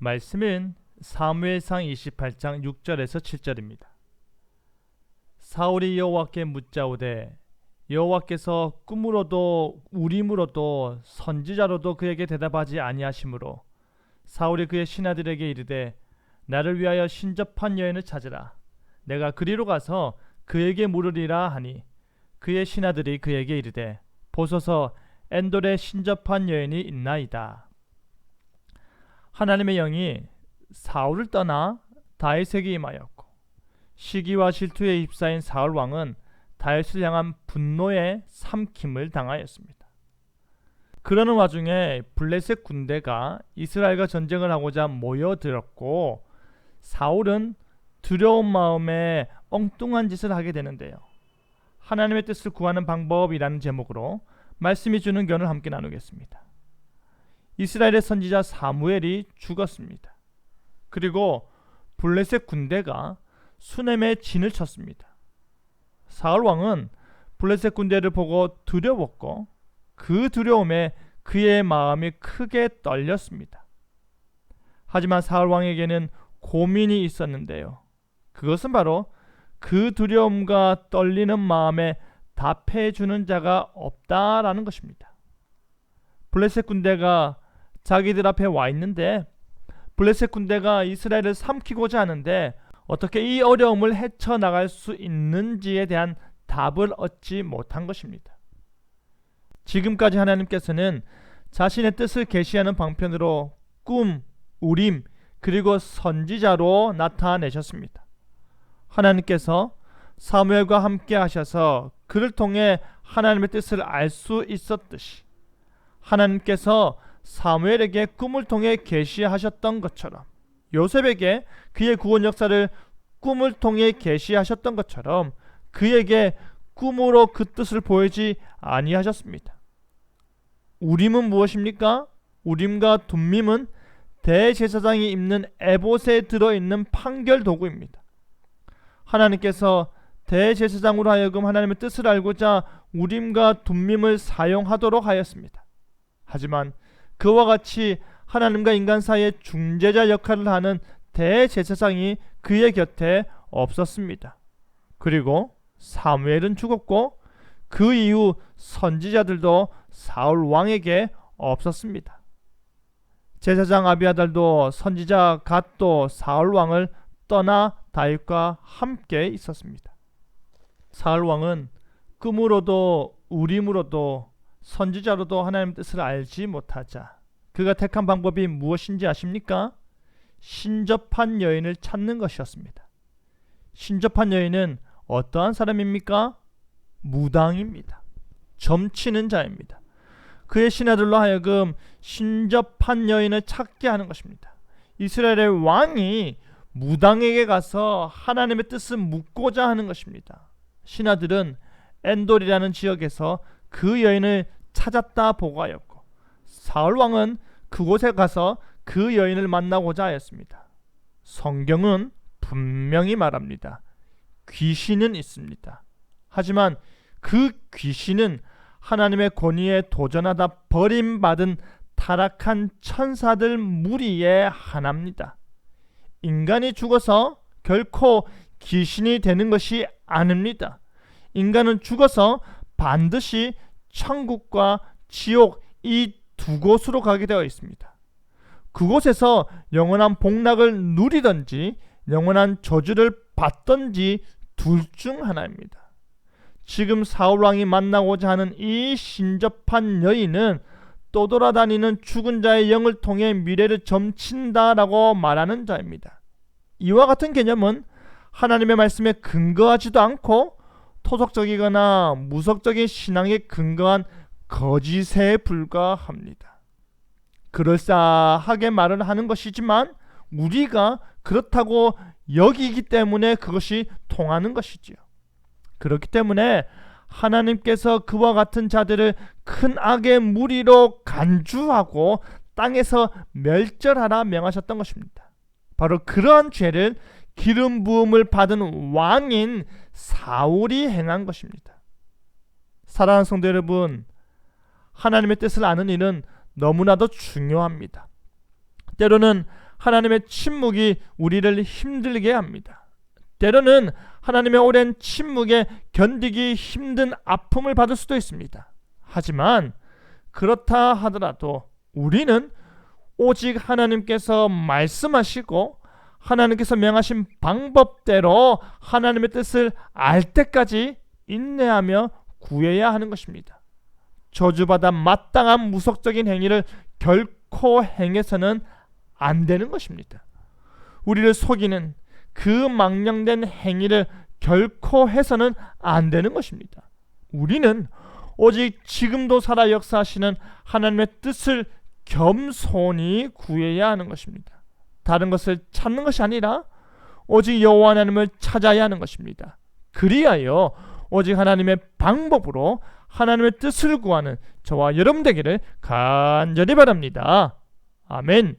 말씀은 사무엘상 28장 6절에서 7절입니다. 사울이 여호와께 묻자오되 여호와께서 꿈으로도 우림으로도 선지자로도 그에게 대답하지 아니하시므로 사울이 그의 신하들에게 이르되 나를 위하여 신접한 여인을 찾으라. 내가 그리로 가서 그에게 물으리라 하니 그의 신하들이 그에게 이르되 보소서 엔돌에 신접한 여인이 있나이다. 하나님의 영이 사울을 떠나 다윗에게 임하였고 시기와 질투에 휩싸인 사울 왕은 다윗을 향한 분노의 삼킴을 당하였습니다. 그러는 와중에 블레셋 군대가 이스라엘과 전쟁을 하고자 모여들었고 사울은 두려운 마음에 엉뚱한 짓을 하게 되는데요. 하나님의 뜻을 구하는 방법이라는 제목으로 말씀이 주는 견을 함께 나누겠습니다. 이스라엘의 선지자 사무엘이 죽었습니다. 그리고 블레셋 군대가 수넴에 진을 쳤습니다. 사울 왕은 블레셋 군대를 보고 두려웠고 그 두려움에 그의 마음이 크게 떨렸습니다. 하지만 사울 왕에게는 고민이 있었는데요. 그것은 바로 그 두려움과 떨리는 마음에 답해주는 자가 없다라는 것입니다. 블레셋 군대가 자기들 앞에 와 있는데 블레셋 군대가 이스라엘을 삼키고자 하는데 어떻게 이 어려움을 헤쳐나갈 수 있는지에 대한 답을 얻지 못한 것입니다. 지금까지 하나님께서는 자신의 뜻을 계시하는 방편으로 꿈, 우림, 그리고 선지자로 나타내셨습니다. 하나님께서 사무엘과 함께 하셔서 그를 통해 하나님의 뜻을 알 수 있었듯이 하나님께서 사무엘에게 꿈을 통해 계시하셨던 것처럼 요셉에게 그의 구원 역사를 꿈을 통해 계시하셨던 것처럼 그에게 꿈으로 그 뜻을 보이지 아니하셨습니다. 우림은 무엇입니까? 우림과 둠밈은 대제사장이 입는 에봇에 들어있는 판결 도구입니다. 하나님께서 대제사장으로 하여금 하나님의 뜻을 알고자 우림과 둠밈을 사용하도록 하였습니다. 하지만 그와 같이 하나님과 인간 사이의 중재자 역할을 하는 대제사장이 그의 곁에 없었습니다. 그리고 사무엘은 죽었고 그 이후 선지자들도 사울 왕에게 없었습니다. 제사장 아비아달도 선지자 갓도 사울 왕을 떠나 다윗과 함께 있었습니다. 사울 왕은 꿈으로도 우림으로도 선지자로도 하나님의 뜻을 알지 못하자 그가 택한 방법이 무엇인지 아십니까? 신접한 여인을 찾는 것이었습니다. 신접한 여인은 어떠한 사람입니까? 무당입니다. 점치는 자입니다. 그의 신하들로 하여금 신접한 여인을 찾게 하는 것입니다. 이스라엘의 왕이 무당에게 가서 하나님의 뜻을 묻고자 하는 것입니다. 신하들은 엔돌이라는 지역에서 그 여인을 찾았다 보고하였고 사울 왕은 그곳에 가서 그 여인을 만나고자 하였습니다. 성경은 분명히 말합니다. 귀신은 있습니다. 하지만 그 귀신은 하나님의 권위에 도전하다 버림받은 타락한 천사들 무리의 하나입니다. 인간이 죽어서 결코 귀신이 되는 것이 아닙니다. 인간은 죽어서 반드시 천국과 지옥 이 두 곳으로 가게 되어 있습니다. 그곳에서 영원한 복락을 누리든지 영원한 저주를 받든지 둘 중 하나입니다. 지금 사울 왕이 만나고자 하는 이 신접한 여인은 떠돌아다니는 죽은 자의 영을 통해 미래를 점친다라고 말하는 자입니다. 이와 같은 개념은 하나님의 말씀에 근거하지도 않고 토속적이거나 무속적인 신앙에 근거한 거짓에 불과합니다. 그럴싸하게 말을 하는 것이지만 우리가 그렇다고 여기기 때문에 그것이 통하는 것이지요. 그렇기 때문에 하나님께서 그와 같은 자들을 큰 악의 무리로 간주하고 땅에서 멸절하라 명하셨던 것입니다. 바로 그러한 죄를 기름 부음을 받은 왕인 사울이 행한 것입니다. 사랑하는 성도 여러분, 하나님의 뜻을 아는 일은 너무나도 중요합니다. 때로는 하나님의 침묵이 우리를 힘들게 합니다. 때로는 하나님의 오랜 침묵에 견디기 힘든 아픔을 받을 수도 있습니다. 하지만 그렇다 하더라도 우리는 오직 하나님께서 말씀하시고 하나님께서 명하신 방법대로 하나님의 뜻을 알 때까지 인내하며 구해야 하는 것입니다. 저주받아 마땅한 무속적인 행위를 결코 행해서는 안 되는 것입니다. 우리를 속이는 그 망령된 행위를 결코 해서는 안 되는 것입니다. 우리는 오직 지금도 살아 역사하시는 하나님의 뜻을 겸손히 구해야 하는 것입니다. 다른 것을 찾는 것이 아니라 오직 여호와 하나님을 찾아야 하는 것입니다. 그리하여 오직 하나님의 방법으로 하나님의 뜻을 구하는 저와 여러분 되기를 간절히 바랍니다. 아멘.